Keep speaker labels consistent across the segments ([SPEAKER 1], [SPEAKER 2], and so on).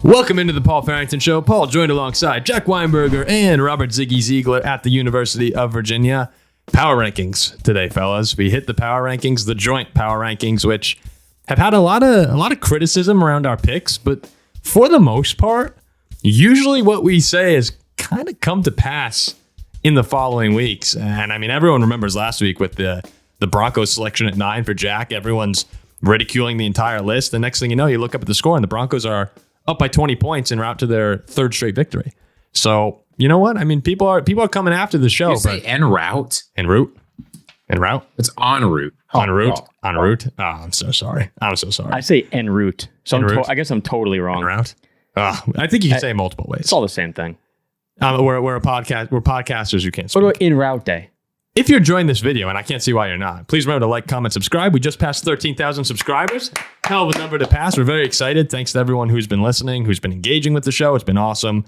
[SPEAKER 1] Welcome into the Paul Farrington Show. Paul joined alongside Jack Weinberger and Robert Ziggy Ziegler at the University of Virginia. Power rankings today, fellas. We hit the power rankings, the joint power rankings, which have had a lot of criticism around our picks, but for the most part, usually what we say has kind of come to pass in the following weeks. And I mean, everyone remembers last week with the Broncos selection at 9 for Jack. Everyone's ridiculing the entire list. The next thing you know, you look up at the score and the Broncos are up by 20 points en route to their third straight victory. So, you know what? I mean, people are coming after the show.
[SPEAKER 2] You say en route?
[SPEAKER 1] En route? En route?
[SPEAKER 2] It's en route.
[SPEAKER 1] En route? En route? Oh, I'm so sorry.
[SPEAKER 3] I say en route. So I guess I'm totally wrong.
[SPEAKER 1] En route? I think you can say it multiple ways.
[SPEAKER 3] It's all the same thing.
[SPEAKER 1] We're a podcast. We're podcasters. You can't speak.
[SPEAKER 3] What about en route day?
[SPEAKER 1] If you're enjoying this video, and I can't see why you're not, please remember to like, comment, subscribe. We just passed 13,000 subscribers. Hell of a number to pass. We're very excited. Thanks to everyone who's been listening, who's been engaging with the show. It's been awesome.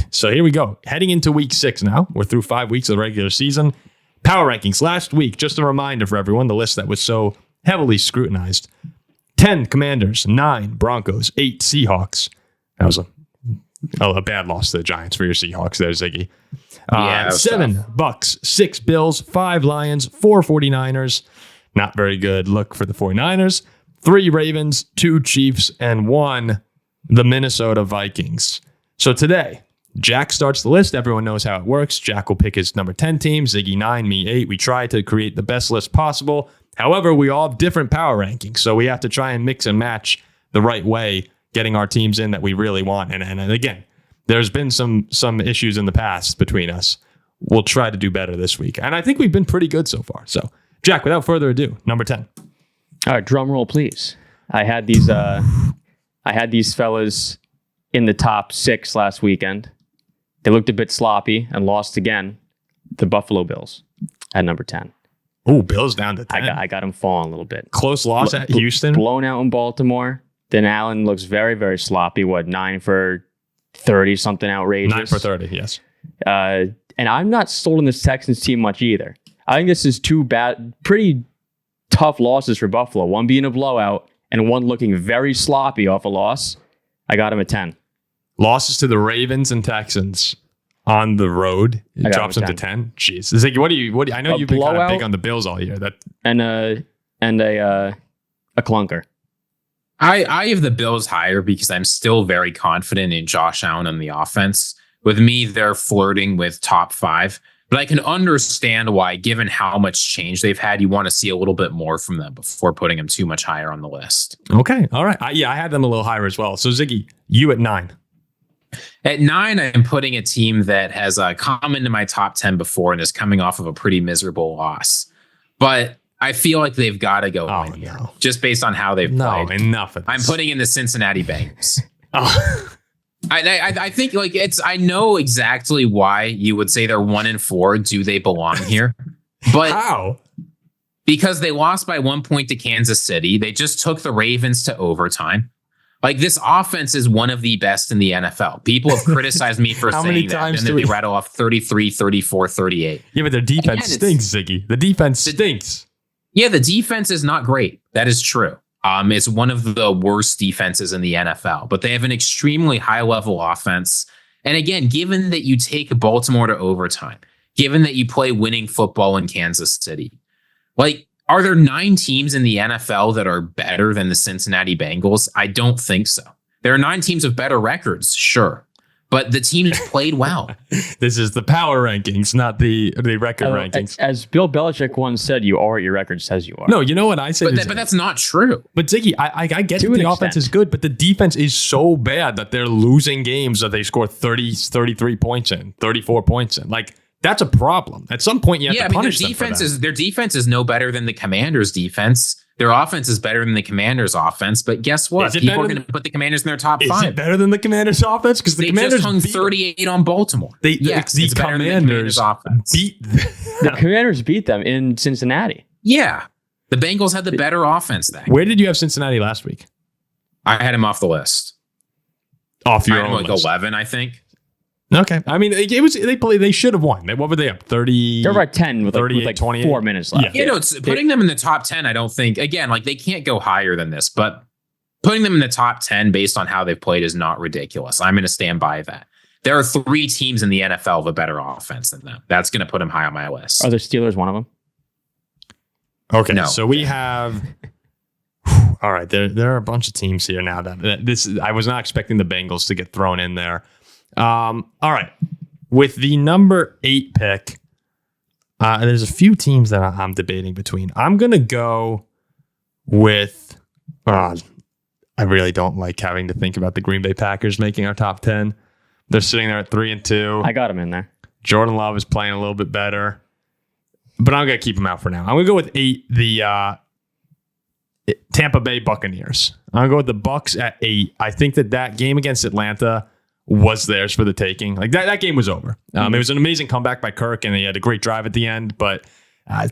[SPEAKER 1] So here we go. Heading into week 6 now. We're through 5 weeks of the regular season. Power rankings. Last week, just a reminder for everyone, the list that was so heavily scrutinized. 10 Commanders, 9 Broncos, 8 Seahawks. That was a bad loss to the Giants for your Seahawks there, Ziggy. 7 tough. Bucs, 6 Bills, 5 Lions, 4 49ers. Not very good look for the 49ers. 3 Ravens, 2 Chiefs, and 1 the Minnesota Vikings. So today, Jack starts the list. Everyone knows how it works. Jack will pick his number 10 team, Ziggy 9, me 8. We try to create the best list possible. However, we all have different power rankings, so we have to try and mix and match the right way, getting our teams in that we really want. And again, there's been some issues in the past between us. We'll try to do better this week. And I think we've been pretty good so far. So, Jack, without further ado, number 10.
[SPEAKER 3] All right, drum roll, please. I had these fellas in the top 6 last weekend. They looked a bit sloppy and lost again. The Buffalo Bills at number 10.
[SPEAKER 1] Oh, Bills down to 10.
[SPEAKER 3] I got them falling a little bit.
[SPEAKER 1] Close loss at Houston.
[SPEAKER 3] Blown out in Baltimore. Then Allen looks very, very sloppy. 9 for 30, something outrageous.
[SPEAKER 1] 9 for 30, yes.
[SPEAKER 3] And I'm not sold on this Texans team much either. I think this is 2 pretty tough losses for Buffalo. One being a blowout and one looking very sloppy off a loss. I got him at 10.
[SPEAKER 1] Losses to the Ravens and Texans on the road. It drops them to 10. Jeez. Ziggy, what do you I know you've been kind of big on the Bills all year.
[SPEAKER 3] And a clunker.
[SPEAKER 2] I have the Bills higher because I'm still very confident in Josh Allen on the offense. With me, they're flirting with top 5. But I can understand why, given how much change they've had, you want to see a little bit more from them before putting them too much higher on the list.
[SPEAKER 1] Okay. All right. I had them a little higher as well. So, Ziggy, you at 9.
[SPEAKER 2] At 9, I'm putting a team that has come into my top 10 before and is coming off of a pretty miserable loss. But I feel like they've got to go in here, just based on how they've played.
[SPEAKER 1] Enough of this.
[SPEAKER 2] I'm putting in the Cincinnati Bengals.
[SPEAKER 1] Oh.
[SPEAKER 2] I think like I know exactly why you would say they're 1-4. Do they belong here? But
[SPEAKER 1] how?
[SPEAKER 2] Because they lost by 1 point to Kansas City. They just took the Ravens to overtime. Like, this offense is one of the best in the NFL. People have criticized me for saying that. And then they rattle off 33, 34, 38.
[SPEAKER 1] Yeah, but their defense stinks, Ziggy. The defense stinks.
[SPEAKER 2] Yeah, the defense is not great. That is true. It's one of the worst defenses in the NFL, but they have an extremely high-level offense. And again, given that you take Baltimore to overtime, given that you play winning football in Kansas City, like, are there 9 teams in the NFL that are better than the Cincinnati Bengals? I don't think so. There are 9 teams with better records, sure. But the teams played well.
[SPEAKER 1] This is the power rankings, not the record rankings.
[SPEAKER 3] As Bill Belichick once said, you are what your record says you are.
[SPEAKER 1] No, you know what I said?
[SPEAKER 2] But that's not true.
[SPEAKER 1] But Ziggy, I get that the offense is good, but the defense is so bad that they're losing games that they score 30, 33 points in, 34 points in. Like, that's a problem. At some point, you have to punish them for that.
[SPEAKER 2] Their defense is no better than the Commanders' defense. Their offense is better than the Commanders' offense. But guess what? People are going to put the Commanders in their top 5.
[SPEAKER 1] Is it better than the Commanders' offense? Because the Commanders
[SPEAKER 2] just hung 38 on Baltimore.
[SPEAKER 1] The Commanders beat them.
[SPEAKER 3] The Commanders beat them in Cincinnati.
[SPEAKER 2] Yeah. The Bengals had the better offense then.
[SPEAKER 1] Where did you have Cincinnati last week?
[SPEAKER 2] I had him off the list.
[SPEAKER 1] Off your own
[SPEAKER 2] list. 11, I think.
[SPEAKER 1] Okay. I mean, they should have won. What were they up? 30?
[SPEAKER 3] They're about 10 with
[SPEAKER 1] 28.
[SPEAKER 3] 4 minutes left.
[SPEAKER 2] Yeah, no, putting them in the top 10, I don't think, again, like, they can't go higher than this, but putting them in the top 10 based on how they've played is not ridiculous. I'm going to stand by that. There are 3 teams in the NFL with a better offense than them. That's going to put them high on my list.
[SPEAKER 3] Are the Steelers one of them?
[SPEAKER 1] Okay,
[SPEAKER 2] No.
[SPEAKER 1] so we have. All right, there are a bunch of teams here now that this. I was not expecting the Bengals to get thrown in there. All right, with the number 8 pick, there's a few teams that I'm debating between. I'm gonna go with. I really don't like having to think about the Green Bay Packers making our top 10. They're sitting there at 3-2.
[SPEAKER 3] I got them in there.
[SPEAKER 1] Jordan Love is playing a little bit better, but I'm going to keep him out for now. I'm going to go with 8, the Tampa Bay Buccaneers. I'm going to go with the Bucs at 8. I think that game against Atlanta was theirs for the taking. Like that game was over. It was an amazing comeback by Kirk, and he had a great drive at the end, but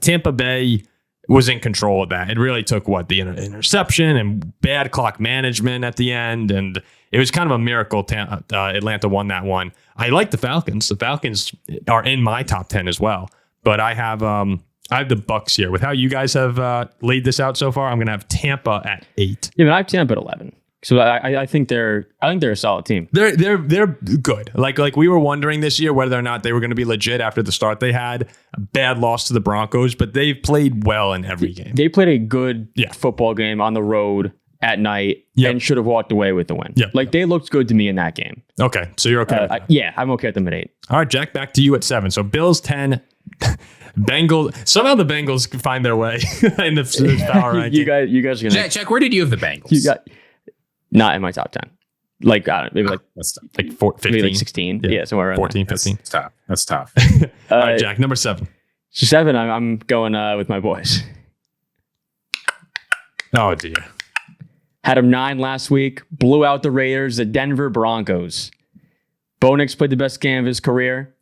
[SPEAKER 1] Tampa Bay was in control of that. It really took the interception and bad clock management at the end, and it was kind of a miracle Atlanta won that one. I like the Falcons. The Falcons are in my top 10 as well, but I have the Bucs here. With how you guys have laid this out so far, I'm going to have Tampa at 8.
[SPEAKER 3] Yeah, but I have Tampa at 11. So I think they're a solid team.
[SPEAKER 1] They're good. Like we were wondering this year whether or not they were going to be legit after the start they had. A bad loss to the Broncos, but they've played well in every game.
[SPEAKER 3] They played a good football game on the road at night and should have walked away with the win.
[SPEAKER 1] Yep.
[SPEAKER 3] They looked good to me in that game.
[SPEAKER 1] Okay, so you're okay.
[SPEAKER 3] Yeah, I'm okay at them at 8.
[SPEAKER 1] All right, Jack, back to you at 7. So Bills 10. Bengals. Somehow the Bengals can find their way in the power ranking.
[SPEAKER 3] You guys are gonna
[SPEAKER 2] Jack, where did you have the Bengals?
[SPEAKER 3] Not in my top 10. Like, I don't know, maybe
[SPEAKER 1] like 15.
[SPEAKER 3] Maybe like 16. Yeah, somewhere around
[SPEAKER 1] 14, 15.
[SPEAKER 2] That's tough.
[SPEAKER 1] All right, Jack, number 7.
[SPEAKER 3] So 7, I'm going with my boys.
[SPEAKER 1] Oh, dear.
[SPEAKER 3] Had him 9 last week. Blew out the Raiders, the Denver Broncos. Bo Nix played the best game of his career.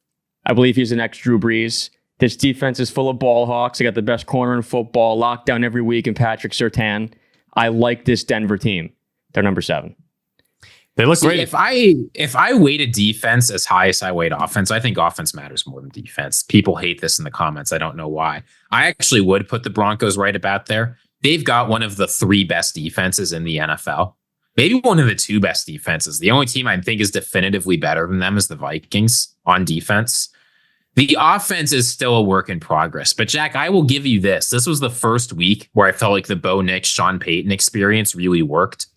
[SPEAKER 3] I believe he's the next Drew Brees. This defense is full of ball hawks. They got the best corner in football, locked down every week in Patrick Surtain. I like this Denver team. They're number 7.
[SPEAKER 1] They look great.
[SPEAKER 2] If I weighted defense as high as I weight offense, I think offense matters more than defense. People hate this in the comments. I don't know why. I actually would put the Broncos right about there. They've got one of the 3 best defenses in the NFL. Maybe one of the 2 best defenses. The only team I think is definitively better than them is the Vikings on defense. The offense is still a work in progress. But Jack, I will give you this. This was the first week where I felt like the Bo Nix, Sean Payton experience really worked.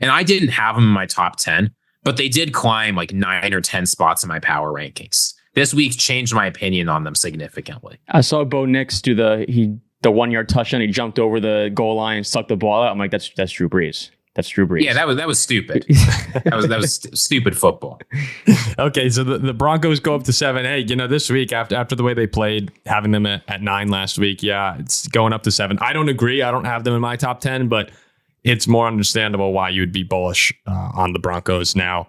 [SPEAKER 2] And I didn't have them in my top 10, but they did climb like 9 or 10 spots in my power rankings. This week changed my opinion on them significantly.
[SPEAKER 3] I saw Bo Nix do the 1-yard touchdown. He jumped over the goal line and sucked the ball out. I'm like, that's Drew Brees. That's Drew Brees.
[SPEAKER 2] Yeah, that was stupid. that was stupid football.
[SPEAKER 1] Okay, so the Broncos go up to 7. Hey, this week after the way they played, having them at 9 last week, it's going up to 7. I don't agree. I don't have them in my top 10, but it's more understandable why you'd be bullish on the Broncos now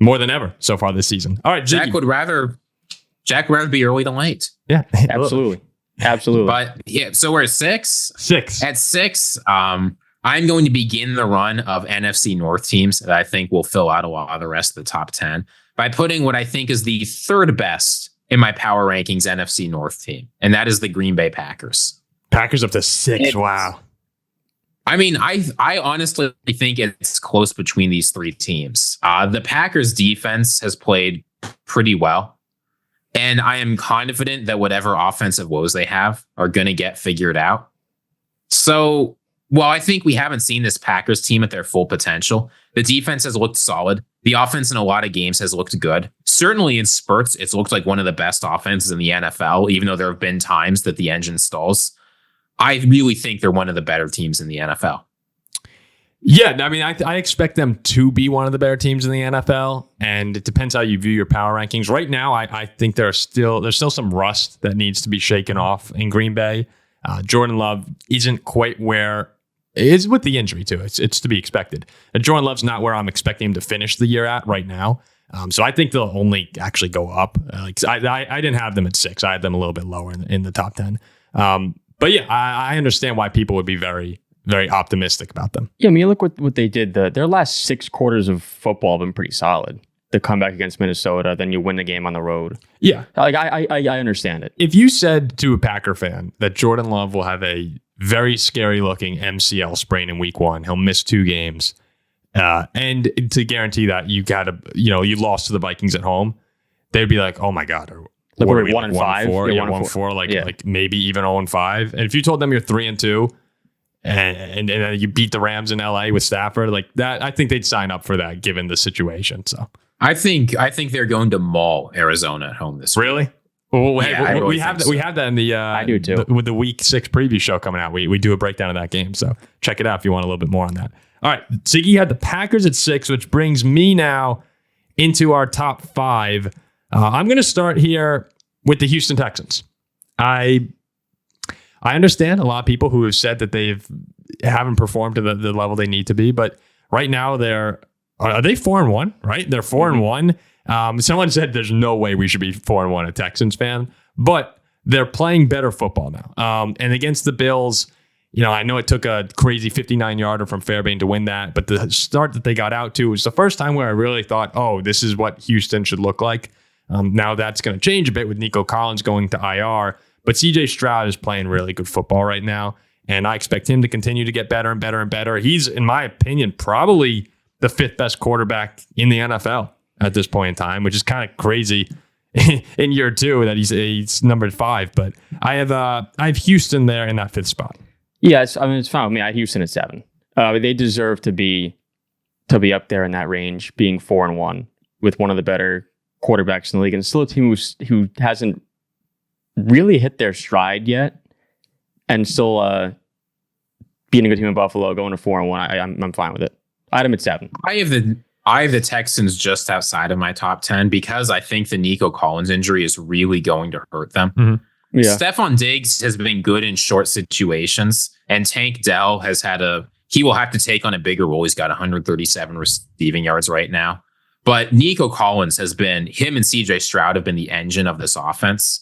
[SPEAKER 1] more than ever so far this season. All right, Ziggy.
[SPEAKER 2] Jack would rather be early than late.
[SPEAKER 1] Yeah,
[SPEAKER 3] absolutely.
[SPEAKER 2] But yeah, so we're at 6.
[SPEAKER 1] 6.
[SPEAKER 2] At 6, I'm going to begin the run of NFC North teams that I think will fill out a lot of the rest of the top 10 by putting what I think is the 3rd best in my power rankings NFC North team, and that is the Green Bay Packers.
[SPEAKER 1] Packers up to 6. Wow.
[SPEAKER 2] I mean, I honestly think it's close between these 3 teams. The Packers defense has played pretty well, and I am confident that whatever offensive woes they have are going to get figured out. So, while I think we haven't seen this Packers team at their full potential, the defense has looked solid. The offense in a lot of games has looked good. Certainly in spurts, it's looked like one of the best offenses in the NFL, even though there have been times that the engine stalls. I really think they're one of the better teams in the NFL.
[SPEAKER 1] Yeah, I mean, I expect them to be one of the better teams in the NFL, and it depends how you view your power rankings. Right now, I think there's still some rust that needs to be shaken off in Green Bay. Jordan Love isn't quite where is with the injury too. It's to be expected. Jordan Love's not where I'm expecting him to finish the year at right now. So I think they'll only actually go up. I didn't have them at 6. I had them a little bit lower in the top 10. But yeah, I understand why people would be very, very optimistic about them.
[SPEAKER 3] Yeah, I mean, look what they did. Their last 6 quarters of football have been pretty solid. The comeback against Minnesota, then you win the game on the road.
[SPEAKER 1] Yeah.
[SPEAKER 3] I understand it.
[SPEAKER 1] If you said to a Packer fan that Jordan Love will have a very scary looking MCL sprain in week 1, he'll miss 2 games, And to guarantee that you lost to the Vikings at home, they'd be like, oh my God.
[SPEAKER 3] Like
[SPEAKER 1] what
[SPEAKER 3] we're
[SPEAKER 1] are we,
[SPEAKER 3] 1-5.
[SPEAKER 1] 1-4?
[SPEAKER 3] Yeah,
[SPEAKER 1] 1-4. Like maybe even 0-5. And if you told them you're 3-2 and then you beat the Rams in LA with Stafford like that, I think they'd sign up for that given the situation. So
[SPEAKER 2] I think they're going to maul Arizona at home this week.
[SPEAKER 1] Really? Well, we have that in the
[SPEAKER 3] I do too.
[SPEAKER 1] with the week 6 preview show coming out. We do a breakdown of that game. So check it out if you want a little bit more on that. All right. Ziggy had the Packers at 6, which brings me now into our top 5. I'm going to start here with the Houston Texans. I understand a lot of people who have said that they haven't performed to the level they need to be, but right now are they 4-1? Right, they're 4-1. Someone said there's no way we should be 4-1 a Texans fan, but they're playing better football now. And against the Bills, I know it took a crazy 59-yarder from Fairbairn to win that, but the start that they got out to was the first time where I really thought, oh, this is what Houston should look like. Now that's going to change a bit with Nico Collins going to IR, but CJ Stroud is playing really good football right now, and I expect him to continue to get better and better and better. He's, in my opinion, probably the 5th best quarterback in the NFL at this point in time, which is kind of crazy in year 2 that he's numbered 5. But I have Houston there in that 5th spot.
[SPEAKER 3] Yeah, it's fine with me. I have Houston at 7. They deserve to be up there in that range, being 4-1 with one of the better quarterbacks in the league, and still a team who hasn't really hit their stride yet, and still being a good team in Buffalo, going to 4-1. I'm fine with it. I have them at 7.
[SPEAKER 2] I have the Texans just outside of my top 10 because I think the Nico Collins injury is really going to hurt them.
[SPEAKER 3] Mm-hmm. Yeah.
[SPEAKER 2] Stephon Diggs has been good in short situations, and Tank Dell he will have to take on a bigger role. He's got 137 receiving yards right now. But Nico Collins him and CJ Stroud have been the engine of this offense.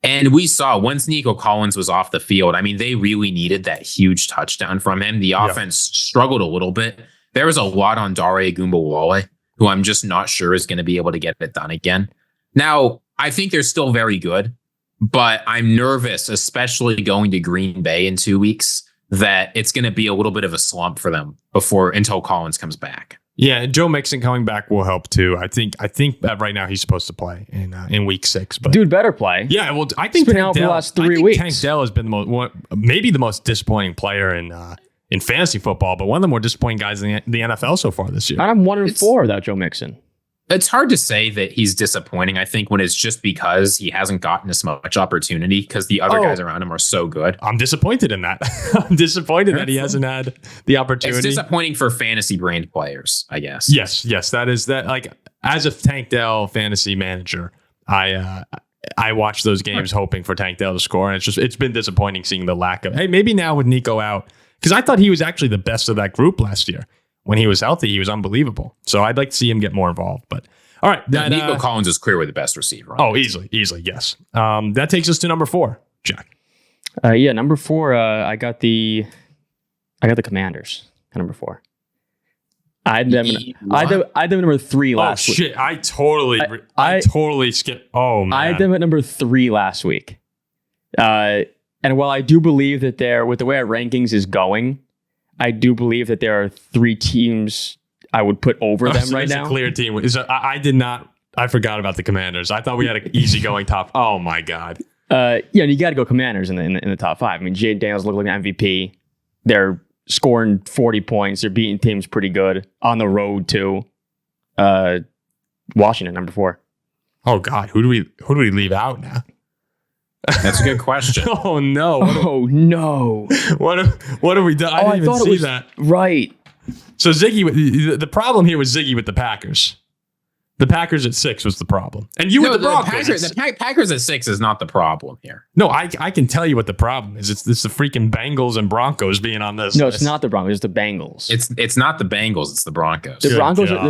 [SPEAKER 2] And we saw once Nico Collins was off the field, I mean, they really needed that huge touchdown from him. The offense struggled a little bit. There was a lot on Dare Ogunbowale, who I'm just not sure is going to be able to get it done again. Now, I think they're still very good, but I'm nervous, especially going to Green Bay in 2 weeks, that it's going to be a little bit of a slump for them until Collins comes back.
[SPEAKER 1] Yeah, Joe Mixon coming back will help too. I think that right now he's supposed to play in week 6. But
[SPEAKER 3] dude better play.
[SPEAKER 1] Yeah, well, I think
[SPEAKER 3] he's been out for the last 3 weeks.
[SPEAKER 1] Tank Dell has been maybe the most disappointing player in fantasy football, but one of the more disappointing guys in the NFL so far this year.
[SPEAKER 3] I'm 1-4 without Joe Mixon.
[SPEAKER 2] It's hard to say that he's disappointing, I think, when it's just because he hasn't gotten as much opportunity because the other guys around him are so good.
[SPEAKER 1] I'm disappointed in that. I'm disappointed that he hasn't had the opportunity.
[SPEAKER 2] It's disappointing for fantasy brand players, I guess.
[SPEAKER 1] Yes, that is that. Like, as a Tank Dell fantasy manager, I watch those games hoping for Tank Dell to score, and it's been disappointing seeing the lack of. Hey, maybe now with Nico out, because I thought he was actually the best of that group last year. When he was healthy, he was unbelievable. So I'd like to see him get more involved. But all right,
[SPEAKER 2] Nico Collins is clearly the best receiver.
[SPEAKER 1] Oh, easily, yes. That takes us to number 4, Jack.
[SPEAKER 3] Number 4. I got the Commanders at number 4. I had them number 3 last week.
[SPEAKER 1] Shit, I totally skipped. Oh man,
[SPEAKER 3] I had them at number 3 last week. And while I do believe that with the way our rankings is going, I do believe that there are 3 teams I would put over them right now.
[SPEAKER 1] A clear team. I did not. I forgot about the Commanders. I thought we had an easygoing top. Oh my god.
[SPEAKER 3] You got to go Commanders in the top 5. I mean, Jayden Daniels look like an MVP. They're scoring 40 points. They're beating teams pretty good on the road too. Washington, number 4.
[SPEAKER 1] Oh god, who do we leave out now?
[SPEAKER 2] That's a good question.
[SPEAKER 1] Oh no!
[SPEAKER 3] No!
[SPEAKER 1] What have we done? I didn't even see that.
[SPEAKER 3] Right.
[SPEAKER 1] So Ziggy, the problem here was Ziggy with the Packers. The Packers at 6 was the problem, and with the Broncos.
[SPEAKER 2] The Packers at 6 is not the problem here.
[SPEAKER 1] No, I can tell you what the problem is. It's the freaking Bengals and Broncos being on this.
[SPEAKER 3] No, it's not the Broncos. It's the Bengals.
[SPEAKER 2] It's not the Bengals. It's the Broncos.
[SPEAKER 3] The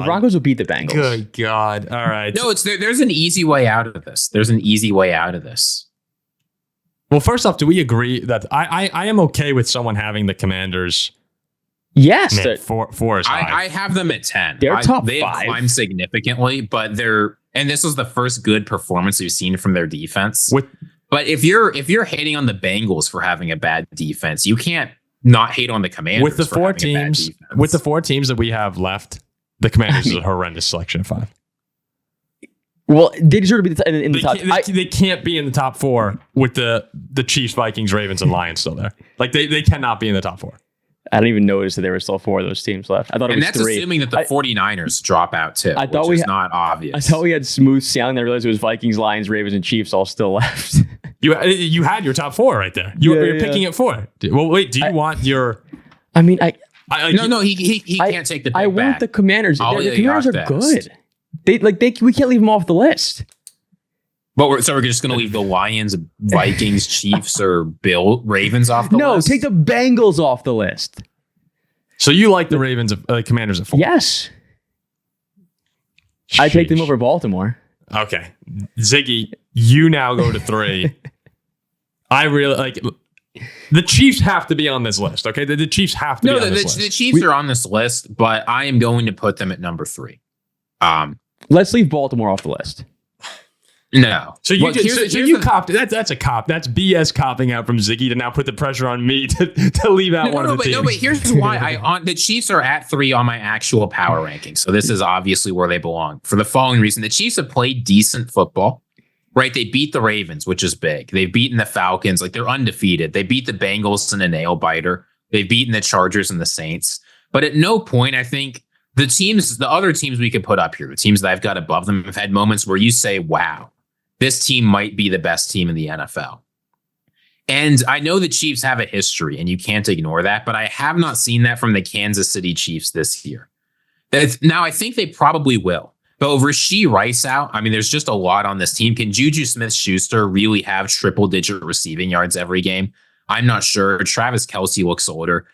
[SPEAKER 3] Broncos will beat the Bengals.
[SPEAKER 1] Good God! All right.
[SPEAKER 2] No, there's an easy way out of this.
[SPEAKER 1] Well, first off, do we agree that I am okay with someone having the Commanders?
[SPEAKER 3] Yes.
[SPEAKER 1] Four is high.
[SPEAKER 2] I have them at 10.
[SPEAKER 3] They're top 5.
[SPEAKER 2] They have climbed significantly, but and this was the first good performance we've seen from their defense. But if you're hating on the Bengals for having a bad defense, you can't not hate on the Commanders
[SPEAKER 1] with the
[SPEAKER 2] for
[SPEAKER 1] four
[SPEAKER 2] having a bad
[SPEAKER 1] teams.
[SPEAKER 2] defense.
[SPEAKER 1] With the 4 teams that we have left, the Commanders is a horrendous selection of 5.
[SPEAKER 3] Well, they deserve to be in the
[SPEAKER 1] They
[SPEAKER 3] top.
[SPEAKER 1] they can't be in the top 4 with the Chiefs, Vikings, Ravens, and Lions still there. Like they cannot be in the top 4.
[SPEAKER 3] I didn't even notice that there were still 4 of those teams left. I thought it was 3.
[SPEAKER 2] And that's assuming that the 49ers drop out too,
[SPEAKER 3] I thought
[SPEAKER 2] which
[SPEAKER 3] we
[SPEAKER 2] is not obvious.
[SPEAKER 3] I thought we had smooth sailing. I realized it was Vikings, Lions, Ravens, and Chiefs all still left.
[SPEAKER 1] You had your top 4 right there. You're picking at 4. Well, wait. Do you want your?
[SPEAKER 3] I mean,
[SPEAKER 2] No, he can't take the pick
[SPEAKER 3] I want
[SPEAKER 2] back.
[SPEAKER 3] the Commanders.
[SPEAKER 2] All
[SPEAKER 3] The
[SPEAKER 2] the
[SPEAKER 3] Commanders are
[SPEAKER 2] best.
[SPEAKER 3] good. We can't leave them off the list.
[SPEAKER 2] But we're just going to leave the Lions, Vikings, Chiefs, or Ravens off the
[SPEAKER 3] No,
[SPEAKER 2] list?
[SPEAKER 3] take the Bengals off the list.
[SPEAKER 1] So you like the Ravens, Commanders at 4?
[SPEAKER 3] Yes, I take them
[SPEAKER 1] Sheesh.
[SPEAKER 3] over Baltimore.
[SPEAKER 1] Okay, Ziggy, you now go to 3. I really like the Chiefs have to be on this list. Okay, the Chiefs have to be on this list.
[SPEAKER 2] The Chiefs are on this list, but I am going to put them at number 3.
[SPEAKER 3] Let's leave Baltimore off the list.
[SPEAKER 2] No.
[SPEAKER 1] So you
[SPEAKER 2] Well,
[SPEAKER 1] copped. That's a cop. That's BS copping out from Ziggy to now put the pressure on me to leave out one of the teams.
[SPEAKER 2] But here's why the Chiefs are at 3 on my actual power ranking. So this is obviously where they belong for the following reason. The Chiefs have played decent football, right? They beat the Ravens, which is big. They've beaten the Falcons. Like they're undefeated. They beat the Bengals in a nail biter. They've beaten the Chargers and the Saints. But at no point, I think the other teams we could put up here, the teams that I've got above them have had moments where you say, wow, this team might be the best team in the NFL. And I know the Chiefs have a history, and you can't ignore that, but I have not seen that from the Kansas City Chiefs this year. Now, I think they probably will. But with Rashee Rice out, I mean, there's just a lot on this team. Can Juju Smith-Schuster really have triple-digit receiving yards every game? I'm not sure. Travis Kelce looks older.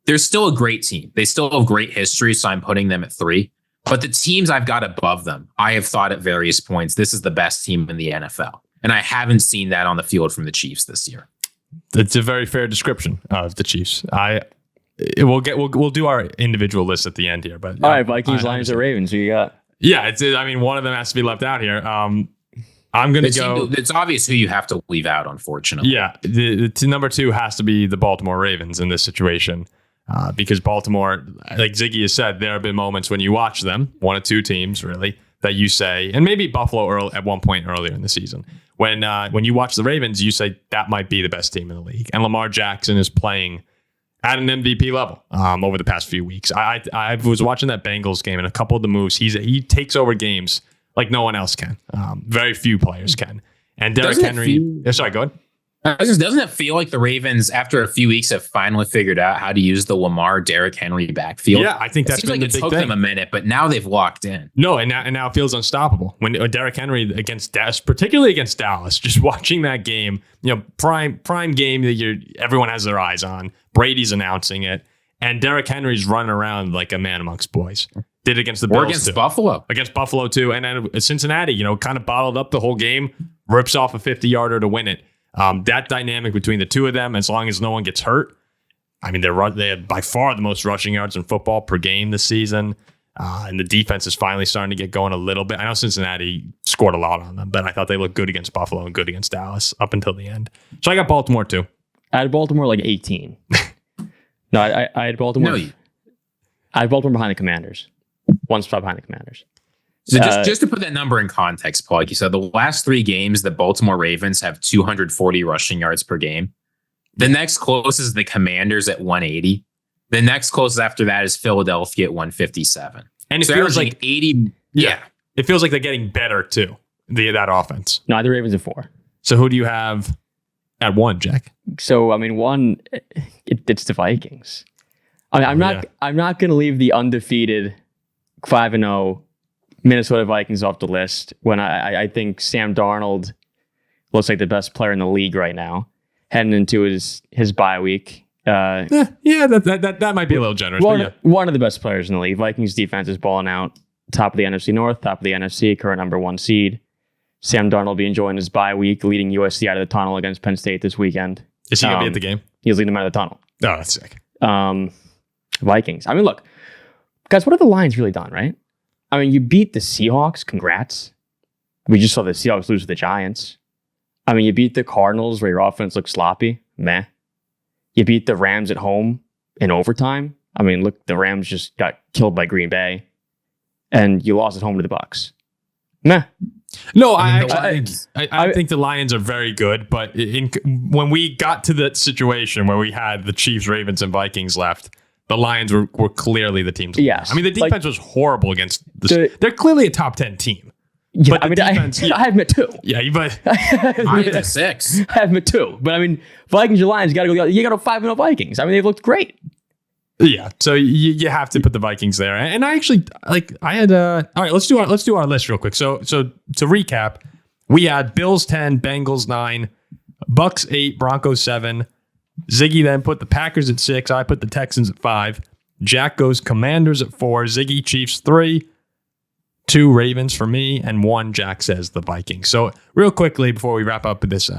[SPEAKER 2] They're still a great team. They still have great history, so I'm putting them at 3. But the teams I've got above them, I have thought at various points, this is the best team in the NFL. And I haven't seen that on the field from the Chiefs this year.
[SPEAKER 1] It's a very fair description of the Chiefs. We'll do our individual list at the end here. But
[SPEAKER 3] All right, Vikings, Lions, or Ravens. Who you got?
[SPEAKER 1] Yeah, one of them has to be left out here. I'm going to go.
[SPEAKER 2] It's obvious who you have to leave out, unfortunately.
[SPEAKER 1] Yeah, the number 2 has to be the Baltimore Ravens in this situation. Because Baltimore, like Ziggy has said, there have been moments when you watch them, 1 or 2 teams really, that you say, and maybe Buffalo at one point earlier in the season, when you watch the Ravens, you say that might be the best team in the league. And Lamar Jackson is playing at an MVP level over the past few weeks. I was watching that Bengals game, and a couple of the moves, he takes over games like no one else can. Very few players can. And Derrick Henry. Sorry, go ahead.
[SPEAKER 2] Doesn't it feel like the Ravens, after a few weeks, have finally figured out how to use the Lamar Derrick Henry backfield?
[SPEAKER 1] Yeah, I think that's been the big thing. It took
[SPEAKER 2] them a minute, but now they've locked in.
[SPEAKER 1] No, and now it feels unstoppable. When Derrick Henry against Dallas, particularly against Dallas, just watching that game, prime game that everyone has their eyes on. Brady's announcing it, and Derrick Henry's running around like a man amongst boys. Did against the Bills
[SPEAKER 2] or against
[SPEAKER 1] too.
[SPEAKER 2] Buffalo.
[SPEAKER 1] Against Buffalo too, and then Cincinnati, kind of bottled up the whole game, rips off a 50-yarder to win it. That dynamic between the two of them, as long as no one gets hurt, I mean, they had by far the most rushing yards in football per game this season. And the defense is finally starting to get going a little bit. I know Cincinnati scored a lot on them, but I thought they looked good against Buffalo and good against Dallas up until the end. So I got Baltimore too.
[SPEAKER 3] I had Baltimore like 18. No, I had Baltimore. I had Baltimore behind the Commanders. One spot behind the Commanders.
[SPEAKER 2] So just to put that number in context, Paul, like you said, the last 3 games, the Baltimore Ravens have 240 rushing yards per game. The next closest is the Commanders at 180. The next closest after that is Philadelphia at 157.
[SPEAKER 1] And it feels like
[SPEAKER 2] 80. Yeah.
[SPEAKER 1] It feels like they're getting better too, that offense.
[SPEAKER 3] No, the Ravens at 4.
[SPEAKER 1] So who do you have at 1, Jack?
[SPEAKER 3] So, I mean, 1, it's the Vikings. I mean, I'm not going to leave the undefeated 5-0 Minnesota Vikings off the list when I think Sam Darnold looks like the best player in the league right now, heading into his bye week.
[SPEAKER 1] That might be a little generous.
[SPEAKER 3] One of the best players in the league. Vikings defense is balling out. Top of the NFC North, top of the NFC, current number 1 seed. Sam Darnold will be enjoying his bye week, leading USC out of the tunnel against Penn State this weekend.
[SPEAKER 1] Is he going to be at the game?
[SPEAKER 3] He's leading them out of the tunnel.
[SPEAKER 1] Oh, that's sick.
[SPEAKER 3] Vikings. I mean, look, guys, what have the Lions really done, right? I mean, you beat the Seahawks. Congrats. We just saw the Seahawks lose to the Giants. I mean, you beat the Cardinals where your offense looked sloppy. Meh. You beat the Rams at home in overtime. I mean, look, the Rams just got killed by Green Bay, and you lost at home to the Bucs. Meh.
[SPEAKER 1] No, I think the Lions are very good, but when we got to the situation where we had the Chiefs, Ravens, and Vikings left, the Lions were clearly the team to lose.
[SPEAKER 3] Yes.
[SPEAKER 1] I mean, the defense was horrible against they're clearly a top 10 team.
[SPEAKER 3] Yeah,
[SPEAKER 1] but
[SPEAKER 3] I mean,
[SPEAKER 1] defense,
[SPEAKER 3] I have them at 2.
[SPEAKER 1] Yeah, but
[SPEAKER 2] I have a 6.
[SPEAKER 3] I have them at 2. But I mean, Vikings or Lions, you got to 5-0 Vikings. I mean, they've looked great.
[SPEAKER 1] Yeah, so you have to put the Vikings there. And I actually all right, let's do our list real quick. So to recap, we had Bills 10, Bengals 9, Bucs 8, Broncos 7. Ziggy then put the Packers at 6. I put the Texans at 5. Jack goes Commanders at 4. Ziggy Chiefs 3. 2 Ravens for me, and 1 Jack says the Vikings. So real quickly before we wrap up this,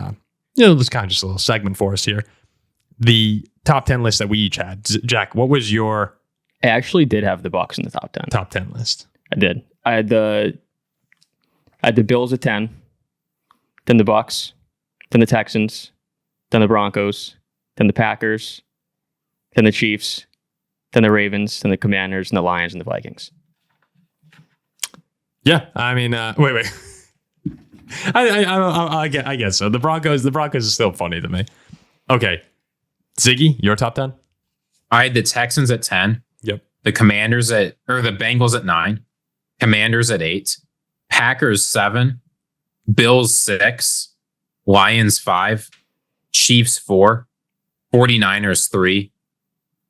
[SPEAKER 1] this kind of just a little segment for us here. The top 10 list that we each had. Jack, what was your?
[SPEAKER 3] I actually did have the Bucs in the top 10.
[SPEAKER 1] Top 10 list.
[SPEAKER 3] I did. I had the Bills at 10, then the Bucs, then the Texans, then the Broncos, then the Packers, then the Chiefs, then the Ravens, then the Commanders, and the Lions and the Vikings.
[SPEAKER 1] Yeah, I mean, wait. I guess so. The Broncos is still funny to me. Okay, Ziggy, your top 10?
[SPEAKER 2] I had the Texans at 10.
[SPEAKER 1] Yep.
[SPEAKER 2] The Bengals at 9. Commanders at 8. Packers 7. Bills 6. Lions 5. Chiefs 4. 49ers 3.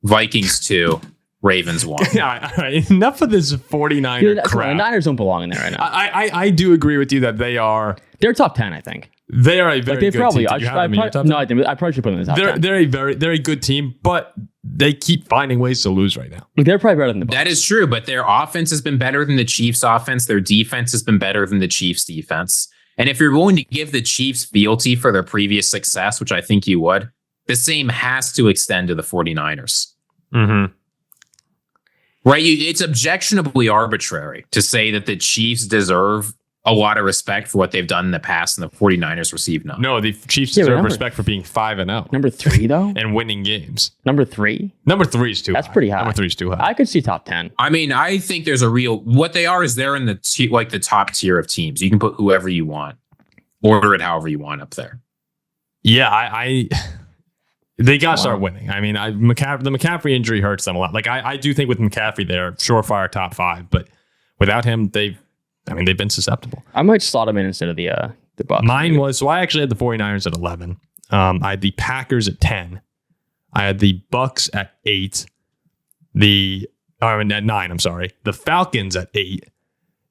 [SPEAKER 2] Vikings 2. Ravens 1.
[SPEAKER 1] All right. Enough of this 49er crap.
[SPEAKER 3] The Niners don't belong in there right now.
[SPEAKER 1] I do agree with you that
[SPEAKER 3] they're top 10, I think.
[SPEAKER 1] They are a very good team. Did you have them in your top 10?
[SPEAKER 3] No, I didn't. I probably should put them in the top 10.
[SPEAKER 1] They're a good team, but they keep finding ways to lose right now.
[SPEAKER 3] They're probably better than the Bucs.
[SPEAKER 2] That is true, but their offense has been better than the Chiefs' offense. Their defense has been better than the Chiefs' defense. And if you're willing to give the Chiefs fealty for their previous success, which I think you would, the same has to extend to the 49ers.
[SPEAKER 1] Mm-hmm.
[SPEAKER 2] Right? It's objectionably arbitrary to say that the Chiefs deserve a lot of respect for what they've done in the past and the 49ers receive none.
[SPEAKER 1] No, the Chiefs deserve respect for being 5-0.
[SPEAKER 3] Number 3, though?
[SPEAKER 1] And winning games.
[SPEAKER 3] Number 3?
[SPEAKER 1] Number 3 is too high.
[SPEAKER 3] That's pretty high.
[SPEAKER 1] Number 3 is too high.
[SPEAKER 3] I could see top 10.
[SPEAKER 2] I mean, I think there's what they are is they're in the top tier of teams. You can put whoever you want. Order it however you want up there.
[SPEAKER 1] Yeah, they got to start winning. I mean, the McCaffrey injury hurts them a lot. Like, I do think with McCaffrey, they're surefire top 5. But without him, they've been susceptible.
[SPEAKER 3] I might slot them in instead of the Bucs.
[SPEAKER 1] Mine was, so I actually had the 49ers at 11. I had the Packers at 10. I had the Bucs at 8. At 9, I'm sorry. The Falcons at 8.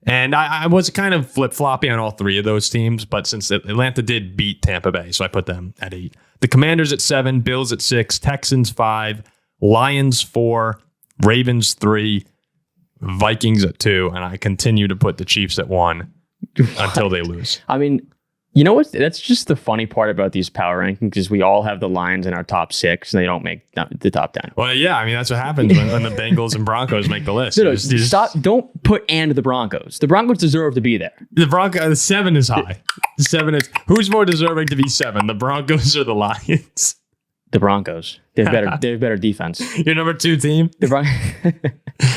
[SPEAKER 1] And I was kind of flip-floppy on all 3 of those teams, but since Atlanta did beat Tampa Bay, so I put them at 8. The Commanders at 7, Bills at 6, Texans 5, Lions 4, Ravens 3, Vikings at 2, and I continue to put the Chiefs at 1 until they lose.
[SPEAKER 3] I mean, you know what? That's just the funny part about these power rankings is we all have the Lions in our top 6 and they don't make the top 10.
[SPEAKER 1] Well, yeah, I mean, that's what happens when the Bengals and Broncos make the list.
[SPEAKER 3] No, stop. Don't put and the Broncos. The Broncos deserve to be there.
[SPEAKER 1] The 7 is high. 7 is, who's more deserving to be 7, the Broncos or the Lions?
[SPEAKER 3] The Broncos. They have better defense.
[SPEAKER 1] Your number 2 team?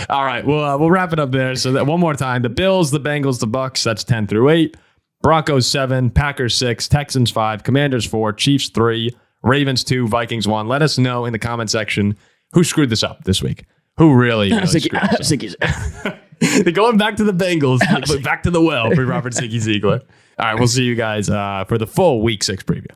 [SPEAKER 1] All right, we'll wrap it up there. So that one more time, the Bills, the Bengals, the Bucs, that's 10 through 8. Broncos 7, Packers 6, Texans 5, Commanders 4, Chiefs 3, Ravens 2, Vikings 1. Let us know in the comment section who screwed this up this week. Who really screwed this up. They're going back to the Bengals, back to the well for Robert Ziegler. All right, we'll see you guys for the full Week 6 preview.